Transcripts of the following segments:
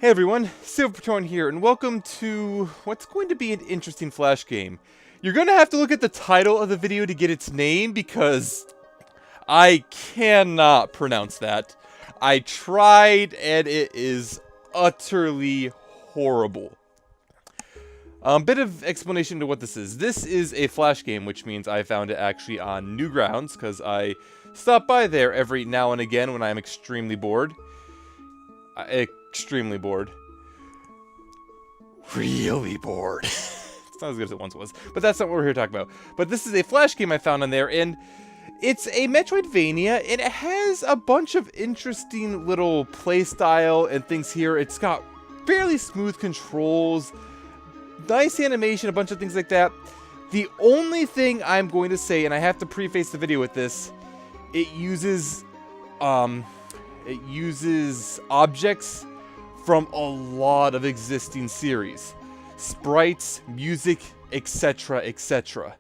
Hey everyone, Silvertorn here, and welcome to what's going to be an interesting Flash game. You're going to have to look at the title of the video to get its name, because I cannot pronounce that. I tried, and it is utterly horrible. Bit of explanation to what this is. This is a Flash game, which means I found it actually on Newgrounds, because I stop by there every now and again when I'm extremely bored. Extremely bored. Really bored. It's not as good as it once was. But that's not what we're here to talk about. But this is a Flash game I found on there, and it's a Metroidvania, and it has a bunch of interesting little playstyle and things here. It's got fairly smooth controls, nice animation, a bunch of things like that. The only thing I'm going to say, and I have to preface the video with this, it uses objects from a lot of existing series. Sprites, music, etc., etc.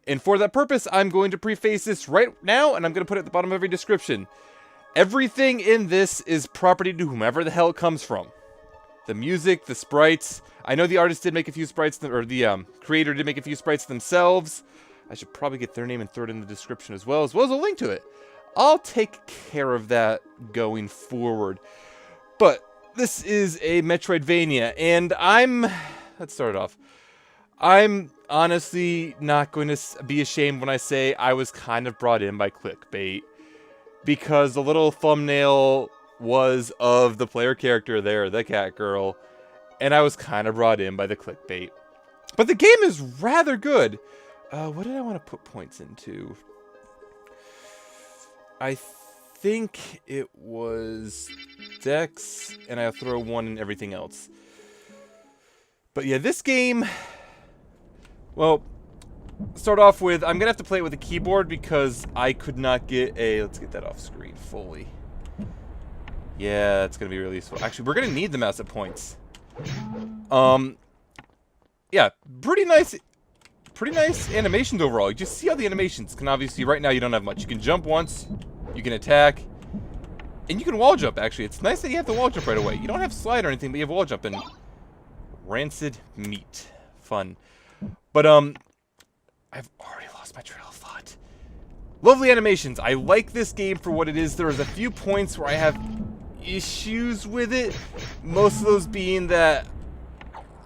And for that purpose, I'm going to preface this right now, and I'm going to put it at the bottom of every description. Everything in this is property to whomever the hell it comes from. The music, the sprites. I know the artist did make a few sprites, or the creator did make a few sprites themselves. I should probably get their name and throw it in the description as well as a link to it. I'll take care of that going forward. But this is a Metroidvania, and let's start off. I'm honestly not going to be ashamed when I say I was kind of brought in by clickbait, because the little thumbnail was of the player character there, the cat girl, and I was kind of brought in by the clickbait. But the game is rather good. What did I want to put points into? I think it was Dex, and I'll throw 1 in everything else. But yeah, this game, well, start off with, I'm going to have to play it with a keyboard because I could not get let's get that off screen fully. Yeah, that's going to be really useful. Actually, we're going to need the mouse at points. Yeah, pretty nice animations overall. You just see how the animations can obviously, right now you don't have much. You can jump once, you can attack, and you can wall jump, actually. It's nice that you have the wall jump right away. You don't have slide or anything, but you have wall jump, and rancid meat. Fun. But, I've already lost my trail of thought. Lovely animations. I like this game for what it is. There's a few points where I have issues with it. Most of those being that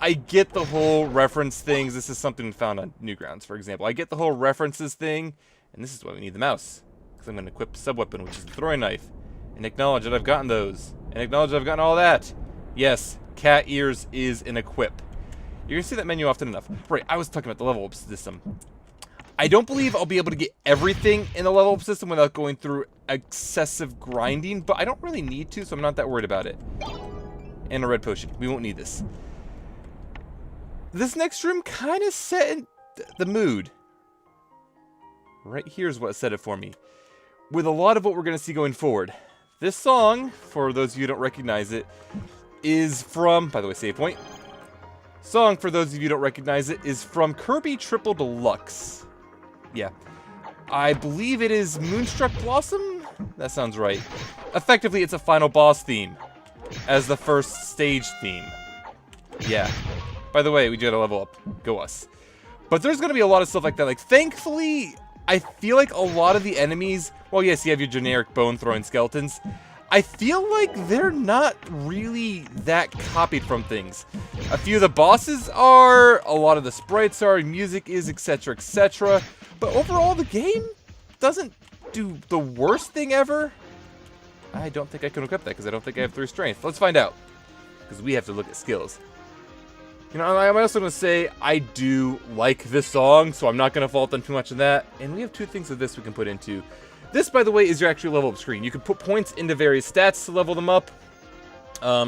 I get the whole reference things. This is something found on Newgrounds, for example. I get the whole references thing, and this is why we need the mouse. Because I'm going to equip a sub-weapon, which is the throwing knife, and acknowledge that I've gotten those, and acknowledge that I've gotten all that. Yes, cat ears is an equip. You're going to see that menu often enough. Right, I was talking about the level up system. I don't believe I'll be able to get everything in the level up system without going through excessive grinding, but I don't really need to, so I'm not that worried about it. And a red potion. We won't need this. This next room kind of set in the mood. Right here is what set it for me. With a lot of what we're going to see going forward. This song, for those of you who don't recognize it, is from, by the way, save point. Song, for those of you who don't recognize it, is from Kirby Triple Deluxe. Yeah. I believe it is Moonstruck Blossom? That sounds right. Effectively, it's a final boss theme. As the first stage theme. Yeah. By the way, we do have to level up. Go us. But there's going to be a lot of stuff like that. Like, thankfully, I feel like a lot of the enemies, well, yes, you have your generic bone-throwing skeletons. I feel like they're not really that copied from things. A few of the bosses are, a lot of the sprites are, music is, etc., etc. But overall, the game doesn't do the worst thing ever. I don't think I can equip that because I don't think I have 3 strength. Let's find out. Because we have to look at skills. You know, I'm also going to say I do like this song, so I'm not going to fault them too much on that. And we have 2 things of this we can put into. This, by the way, is your actual level up screen. You can put points into various stats to level them up.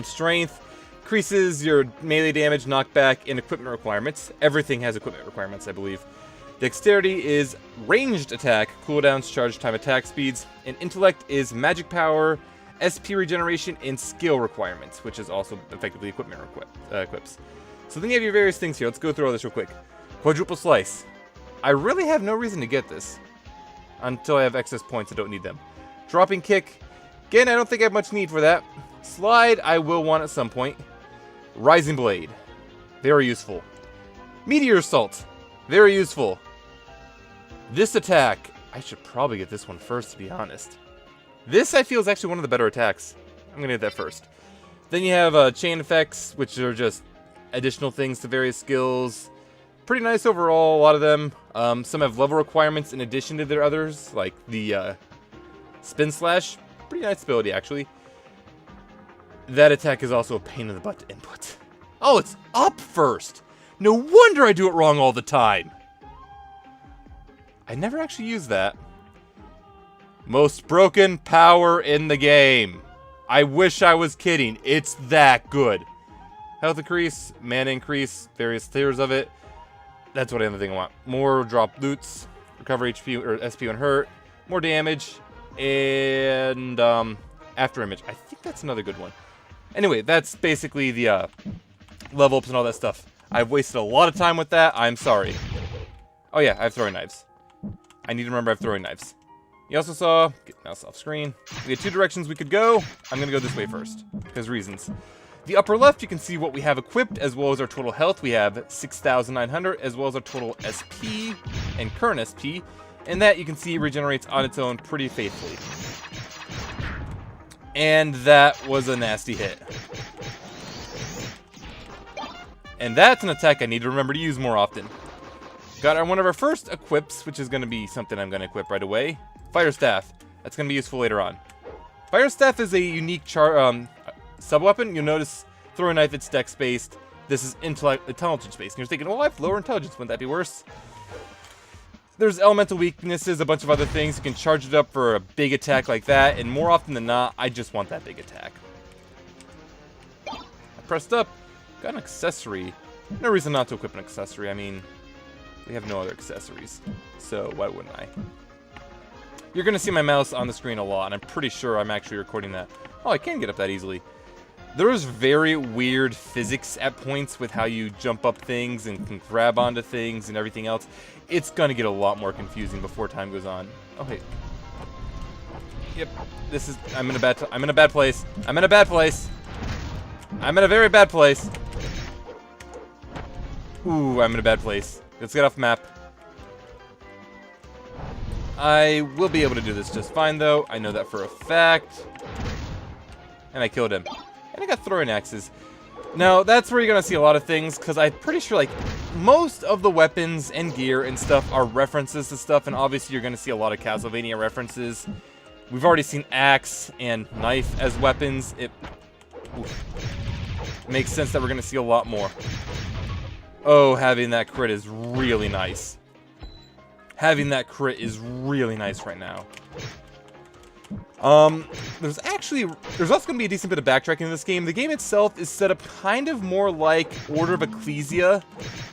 Strength increases your melee damage, knockback, and equipment requirements. Everything has equipment requirements, I believe. Dexterity is ranged attack, cooldowns, charge time, attack speeds. And intellect is magic power, SP regeneration, and skill requirements, which is also effectively equipment equips. So then you have your various things here. Let's go through all this real quick. Quadruple slice. I really have no reason to get this. Until I have excess points, I don't need them. Dropping kick. Again, I don't think I have much need for that. Slide, I will want at some point. Rising Blade. Very useful. Meteor Assault. Very useful. This attack, I should probably get this one first, to be honest. This, I feel, is actually one of the better attacks. I'm going to get that first. Then you have chain effects, which are just additional things to various skills. Pretty nice overall, a lot of them. Some have level requirements in addition to their others, like the Spin Slash. Pretty nice ability, actually. That attack is also a pain in the butt to input. Oh, it's up first! No wonder I do it wrong all the time! I never actually used that. Most broken power in the game. I wish I was kidding. It's that good. Health increase, mana increase, various tiers of it. That's what I think I want. More drop loots, recover HP or SP when hurt, more damage, and after image. I think that's another good one. Anyway, that's basically the level ups and all that stuff. I've wasted a lot of time with that. I'm sorry. Oh yeah, I have throwing knives. I need to remember I have throwing knives. You also saw, get mouse off screen, we had two directions we could go. I'm going to go this way first, because reasons. The upper left, you can see what we have equipped, as well as our total health. We have 6,900, as well as our total SP and current SP. And that, you can see, regenerates on its own pretty faithfully. And that was a nasty hit. And that's an attack I need to remember to use more often. Got one of our first equips, which is going to be something I'm going to equip right away. Fire Staff. That's going to be useful later on. Fire Staff is a unique sub-weapon. You'll notice throwing knife, it's dex-based. This is intelligence-based. And you're thinking, well, I have lower intelligence. Wouldn't that be worse? There's elemental weaknesses, a bunch of other things. You can charge it up for a big attack like that. And more often than not, I just want that big attack. I pressed up. Got an accessory. No reason not to equip an accessory. I mean, we have no other accessories. So why wouldn't I? You're going to see my mouse on the screen a lot, and I'm pretty sure I'm actually recording that. Oh, I can get up that easily. There's very weird physics at points with how you jump up things and can grab onto things and everything else. It's going to get a lot more confusing before time goes on. Okay. Yep. This is... I'm in a bad place. I'm in a bad place. I'm in a very bad place. Ooh, I'm in a bad place. Let's get off map. I will be able to do this just fine, though. I know that for a fact. And I killed him. And I got throwing axes. Now, that's where you're going to see a lot of things, because I'm pretty sure, like, most of the weapons and gear and stuff are references to stuff, and obviously you're going to see a lot of Castlevania references. We've already seen axe and knife as weapons. It makes sense that we're going to see a lot more. Oh, having that crit is really nice. Having that crit is really nice right now. There's also going to be a decent bit of backtracking in this game. The game itself is set up kind of more like Order of Ecclesia,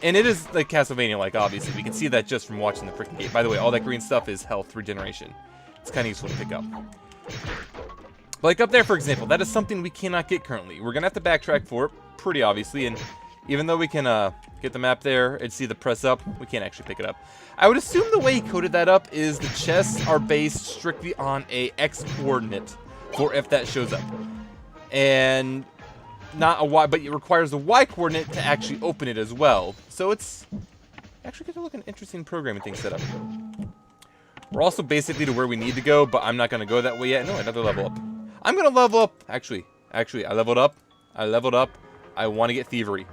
and it is like Castlevania-like, obviously. We can see that just from watching the freaking game. By the way, all that green stuff is health regeneration. It's kind of useful to pick up. Like up there, for example, that is something we cannot get currently. We're going to have to backtrack for it, pretty obviously, and even though we can get the map there and see the press up, we can't actually pick it up. I would assume the way he coded that up is the chests are based strictly on a X coordinate for if that shows up. And not a Y, but it requires a Y coordinate to actually open it as well. So it's actually going to look an interesting programming thing set up. We're also basically to where we need to go, but I'm not going to go that way yet. No, another level up. I'm going to level up. Actually, I leveled up. I want to get Thievery.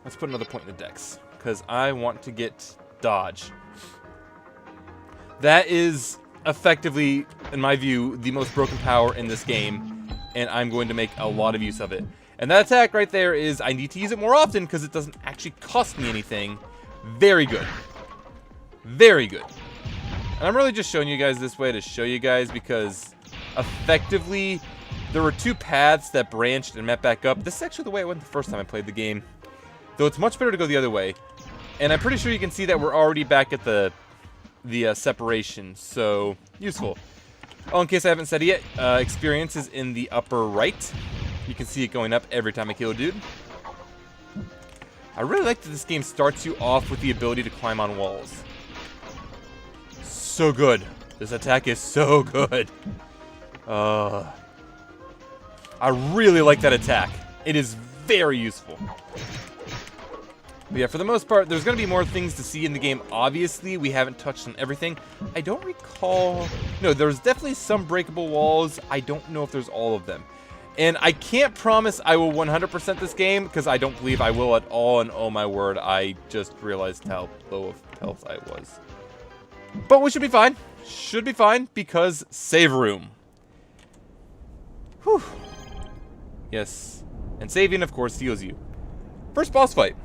Let's put another point in the dex, because I want to get Dodge. That is effectively, in my view, the most broken power in this game, and I'm going to make a lot of use of it. And that attack right there is, I need to use it more often, because it doesn't actually cost me anything. Very good. Very good. And I'm really just showing you guys this way to show you guys, because effectively, there were two paths that branched and met back up. This is actually the way I went the first time I played the game. Though it's much better to go the other way. And I'm pretty sure you can see that we're already back at the separation. So, useful. Oh, in case I haven't said it yet, experience is in the upper right. You can see it going up every time I kill a dude. I really like that this game starts you off with the ability to climb on walls. So good. This attack is so good. I really like that attack. It is very useful. But yeah, for the most part, there's going to be more things to see in the game. Obviously, we haven't touched on everything. I don't recall... No, there's definitely some breakable walls. I don't know if there's all of them. And I can't promise I will 100% this game, because I don't believe I will at all. And oh my word, I just realized how low of health I was. But we should be fine. Should be fine, because save room. Whew. Yes. And saving, of course, heals you. First boss fight.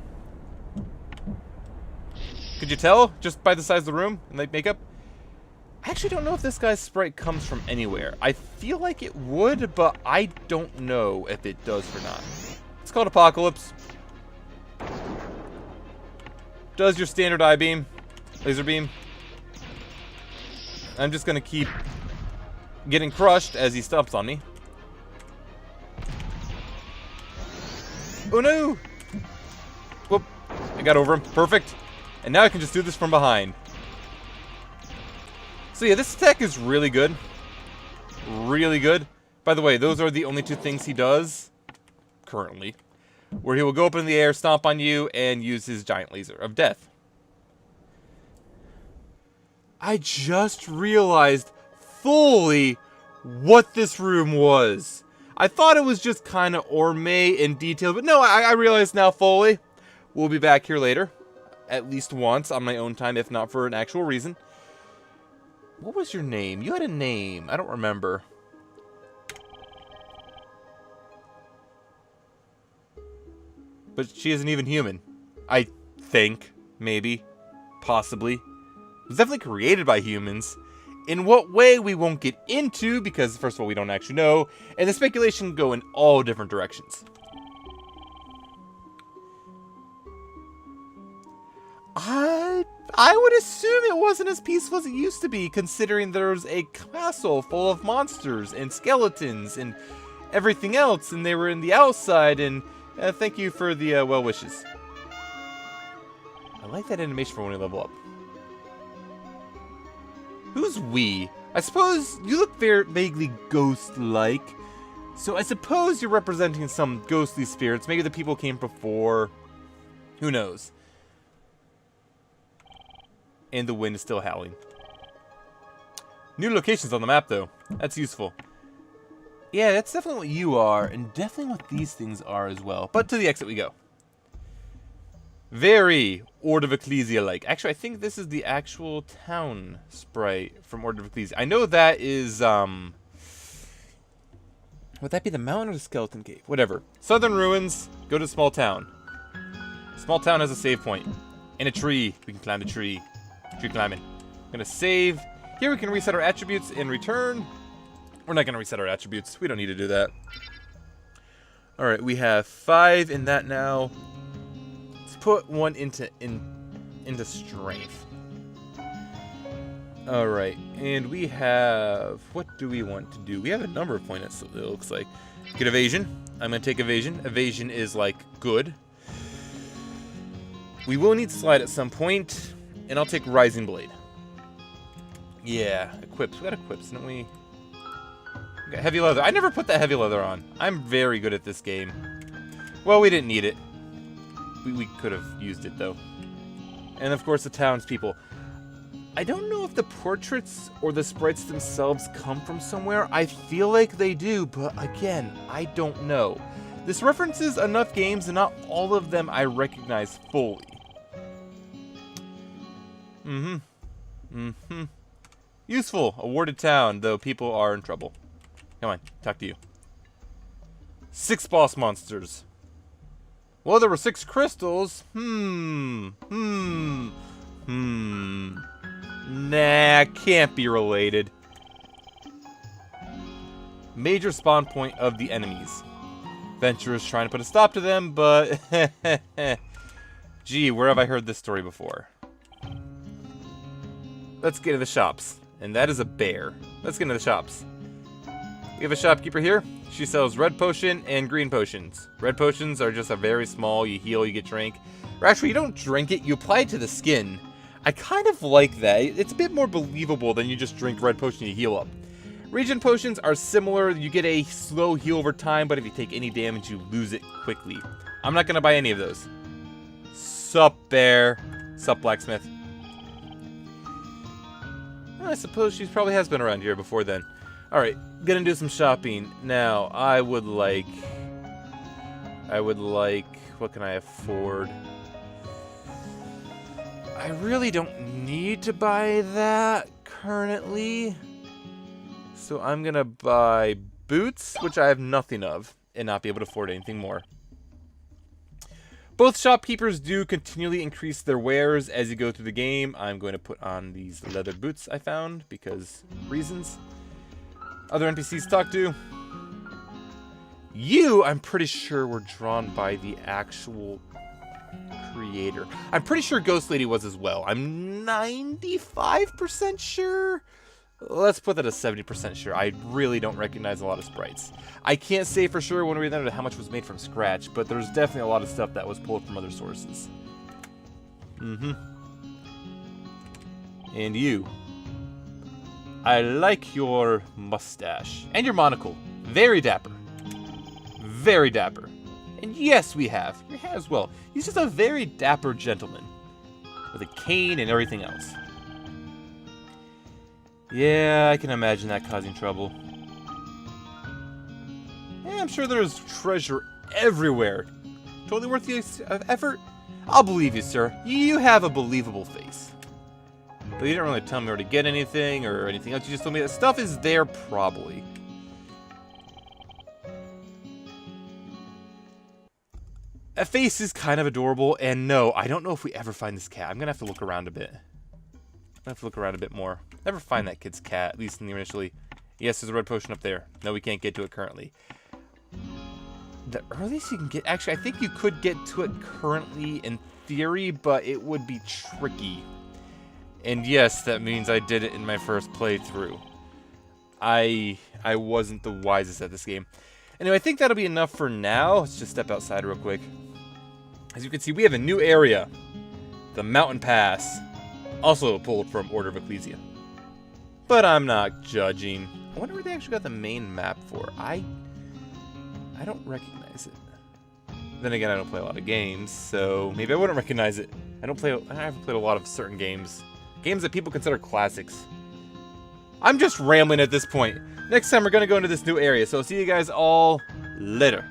Could you tell just by the size of the room and like makeup? I actually don't know if this guy's sprite comes from anywhere. I feel like it would, but I don't know if it does or not. It's called Apocalypse. Does your standard eye beam, laser beam. I'm just gonna keep getting crushed as he stomps on me. Oh no! Whoop! I got over him. Perfect. And now I can just do this from behind. So yeah, this attack is really good. Really good. By the way, those are the only two things he does currently. Where he will go up in the air, stomp on you, and use his giant laser of death. I just realized fully what this room was. I thought it was just kind of orme in detail, but no, I realize now fully. We'll be back here later. At least once on my own time, if not for an actual reason. What was your name? You had a name. I don't remember. But she isn't even human. I think. Maybe. Possibly. It was definitely created by humans. In what way, we won't get into, because first of all, we don't actually know. And the speculation can go in all different directions. I would assume it wasn't as peaceful as it used to be, considering there's a castle full of monsters and skeletons and everything else, and they were in the outside, and thank you for the well wishes. I like that animation for when we level up. Who's we? I suppose you look very vaguely ghost-like, so I suppose you're representing some ghostly spirits. Maybe the people came before. Who knows? And the wind is still howling. New locations on the map, though. That's useful. Yeah, that's definitely what you are, and definitely what these things are as well. But to the exit we go. Very Order of Ecclesia-like. Actually, I think this is the actual town sprite from Order of Ecclesia. I know that is, would that be the mountain or the skeleton cave? Whatever. Southern ruins. Go to small town. Small town has a save point. And a tree. We can climb the tree. Tree climbing. I'm gonna save. Here we can reset our attributes in return. We're not gonna reset our attributes. We don't need to do that. Alright, we have 5 in that now. Let's put one into strength. Alright, and we have... What do we want to do? We have a number of points, it looks like. Get evasion. I'm gonna take evasion. Evasion is, like, good. We will need slide at some point. And I'll take Rising Blade. Yeah, equips. We got equips, didn't we? We got heavy leather. I never put that heavy leather on. I'm very good at this game. Well, we didn't need it. We could have used it, though. And, of course, the townspeople. I don't know if the portraits or the sprites themselves come from somewhere. I feel like they do, but, again, I don't know. This references enough games, and not all of them I recognize fully. Useful. Awarded town, though people are in trouble. Come on, talk to you. 6 boss monsters. Well, there were 6 crystals. Nah, can't be related. Major spawn point of the enemies. Venturers trying to put a stop to them, but... Gee, where have I heard this story before? Let's get to the shops. And that is a bear. Let's get into the shops. We have a shopkeeper here. She sells red potion and green potions. Red potions are just a very small, you heal, you get drink. Or actually, you don't drink it, you apply it to the skin. I kind of like that. It's a bit more believable than you just drink red potion and you heal up. Regen potions are similar. You get a slow heal over time, but if you take any damage, you lose it quickly. I'm not going to buy any of those. Sup, bear. Sup, blacksmith. I suppose she probably has been around here before then. Alright, gonna do some shopping. Now, I would like... What can I afford? I really don't need to buy that currently. So I'm gonna buy boots, which I have nothing of, and not be able to afford anything more. Both shopkeepers do continually increase their wares as you go through the game. I'm going to put on these leather boots I found because reasons. Other NPCs to talk to. You, I'm pretty sure, were drawn by the actual creator. I'm pretty sure Ghost Lady was as well. I'm 95% sure. Let's put that at 70% sure. I really don't recognize a lot of sprites. I can't say for sure when we know how much was made from scratch, but there's definitely a lot of stuff that was pulled from other sources. And you. I like your mustache. And your monocle. Very dapper. Very dapper. And yes, we have. Your hair as well. He's just a very dapper gentleman. With a cane and everything else. Yeah, I can imagine that causing trouble. Yeah, I'm sure there's treasure everywhere. Totally worth the effort? I'll believe you, sir. You have a believable face. But you didn't really tell me where to get anything or anything else. You just told me that stuff is there, probably. That face is kind of adorable, and no, I don't know if we ever find this cat. I'm gonna have to look around a bit. I have to look around a bit more. Never find that kid's cat, at least in the initially. Yes, there's a red potion up there. No, we can't get to it currently. The earliest you can get... Actually, I think you could get to it currently in theory, but it would be tricky. And yes, that means I did it in my first playthrough. I wasn't the wisest at this game. Anyway, I think that'll be enough for now. Let's just step outside real quick. As you can see, we have a new area. The Mountain Pass. Also pulled from Order of Ecclesia. But I'm not judging. I wonder where they actually got the main map for. I don't recognize it. Then again, I don't play a lot of games, so maybe I wouldn't recognize it. I haven't played a lot of certain games. Games that people consider classics. I'm just rambling at this point. Next time we're going to go into this new area, so I'll see you guys all later.